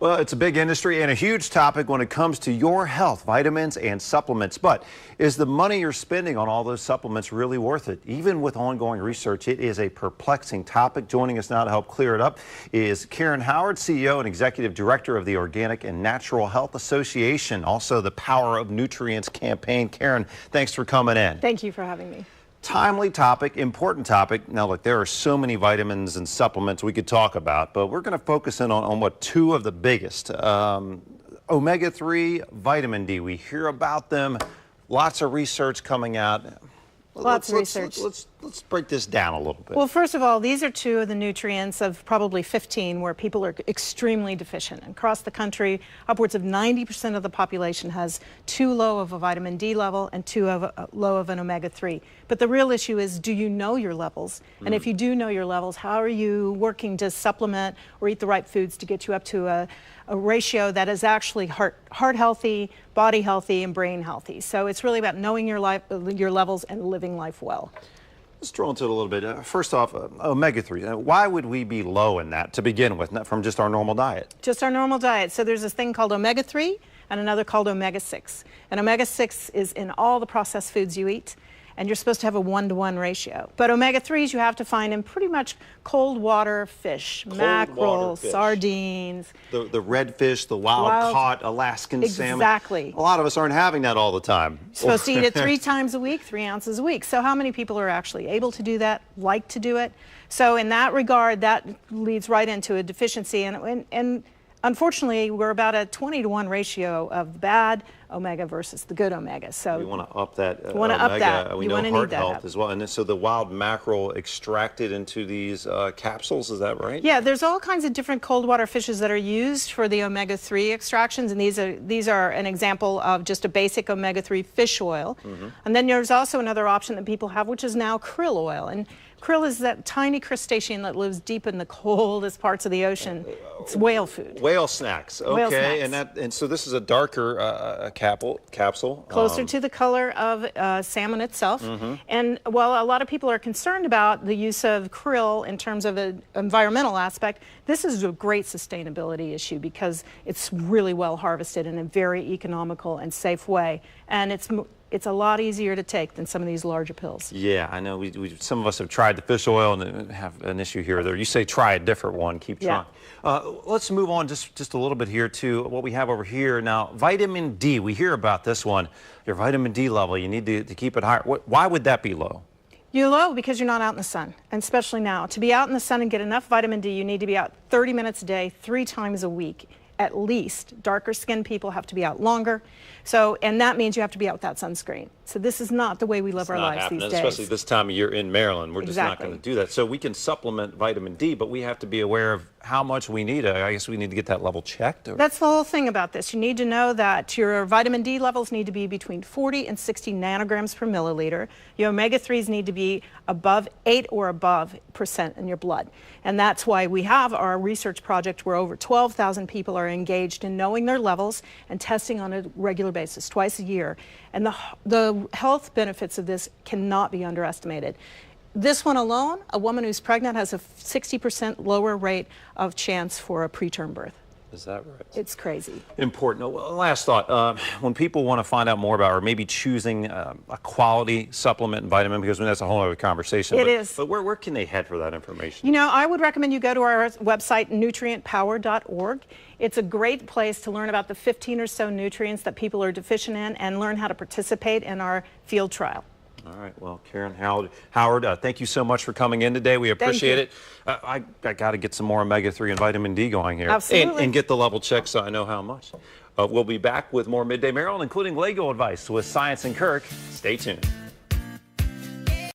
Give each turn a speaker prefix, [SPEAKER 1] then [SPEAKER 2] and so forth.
[SPEAKER 1] Well, it's a big industry and a huge topic when it comes to your health, vitamins and supplements. But is the money you're spending on all those supplements really worth it? Even with ongoing research, it is a perplexing topic. Joining us now to help clear it up is Karen Howard, CEO and Executive Director of the Organic and Natural Health Association, also the Power of Nutrients campaign. Karen, thanks for coming in.
[SPEAKER 2] Thank you for having me.
[SPEAKER 1] Timely topic, important topic. Now, look, there are so many vitamins and supplements we could talk about, but we're going to focus in on what two of the biggest. Omega-3, vitamin D. We hear about them. Lots of research coming out.
[SPEAKER 2] Lots of research.
[SPEAKER 1] Let's break this down a little bit.
[SPEAKER 2] Well, first of all, these are two of the nutrients of probably 15 where people are extremely deficient. Across the country, upwards of 90% of the population has too low of a vitamin D level and too low of an omega-3. But the real issue is, do you know your levels? And if you do know your levels, how are you working to supplement or eat the right foods to get you up to a ratio that is actually heart healthy, body healthy, and brain healthy? So it's really about knowing your levels and living life well.
[SPEAKER 1] Let's drill into it a little bit. First off, omega-3. Why would we be low in that to begin with, not from just our normal diet?
[SPEAKER 2] Just our normal diet. So there's this thing called omega-3 and another called omega-6. And omega-6 is in all the processed foods you eat, and you're supposed to have a 1-to-1 ratio. But omega-3s you have to find in pretty much cold water fish, mackerel, sardines.
[SPEAKER 1] The red fish, the wild-caught Alaskan salmon.
[SPEAKER 2] Exactly.
[SPEAKER 1] A lot of us aren't having that all the time.
[SPEAKER 2] You're supposed to eat it 3 times a week, 3 ounces a week. So how many people are actually able to do that, like to do it? So in that regard, that leads right into a deficiency. And unfortunately, we're about a 20-to-1 ratio of bad omega versus the good omega. So
[SPEAKER 1] we want to up that omega.
[SPEAKER 2] Up that.
[SPEAKER 1] We know heart health as well. And so the wild mackerel extracted into these capsules, is that right?
[SPEAKER 2] Yeah, there's all kinds of different cold water fishes that are used for the omega-3 extractions, and these are an example of just a basic omega-3 fish oil. And then there's also another option that people have, which is now krill oil. And krill is that tiny crustacean that lives deep in the coldest parts of the ocean. It's whale food.
[SPEAKER 1] Whale snacks. Okay,
[SPEAKER 2] whale snacks.
[SPEAKER 1] And so this is a darker capsule.
[SPEAKER 2] Closer to the color of salmon itself. And while a lot of people are concerned about the use of krill in terms of an environmental aspect, this is a great sustainability issue because it's really well harvested in a very economical and safe way. And it's a lot easier to take than some of these larger pills.
[SPEAKER 1] Yeah, I know. Some of us have tried the fish oil and have an issue here or there. You say try a different one. Keep trying. Let's move on just a little bit here to what we have over here. Now, vitamin D. We hear about this one. Your vitamin D level, you need to keep it higher. Why would that be low?
[SPEAKER 2] You're low because you're not out in the sun, and especially now. To be out in the sun and get enough vitamin D, you need to be out 30 minutes a day, 3 times a week. At least. Darker skinned people have to be out longer. So, and that means you have to be out without sunscreen. So this is not the way we live our lives these days.
[SPEAKER 1] Especially this time of year in Maryland. We're just not going to do that. So we can supplement vitamin D, but we have to be aware of how much we need. I guess we need to get that level checked.
[SPEAKER 2] That's the whole thing about this. You need to know that your vitamin D levels need to be between 40 and 60 nanograms per milliliter. Your omega-3s need to be above 8 or above % in your blood. And that's why we have our research project where over 12,000 people are engaged in knowing their levels and testing on a regular basis, twice a year. And the health benefits of this cannot be underestimated. This one alone, a woman who's pregnant has a 60% lower rate of chance for a preterm birth.
[SPEAKER 1] Is that right?
[SPEAKER 2] It's crazy.
[SPEAKER 1] Important. Well, last thought. When people want to find out more about or maybe choosing a quality supplement and vitamin, because that's a whole other conversation.
[SPEAKER 2] It is.
[SPEAKER 1] But where can they head for that information?
[SPEAKER 2] You know, I would recommend you go to our website, nutrientpower.org. It's a great place to learn about the 15 or so nutrients that people are deficient in and learn how to participate in our field trial.
[SPEAKER 1] All right. Well, Karen Howard, thank you so much for coming in today. We appreciate it. I got to get some more omega-3 and vitamin D going here.
[SPEAKER 2] Absolutely.
[SPEAKER 1] And get the level checked so I know how much. We'll be back with more Midday Maryland, including Lego advice with Science and Kirk. Stay tuned.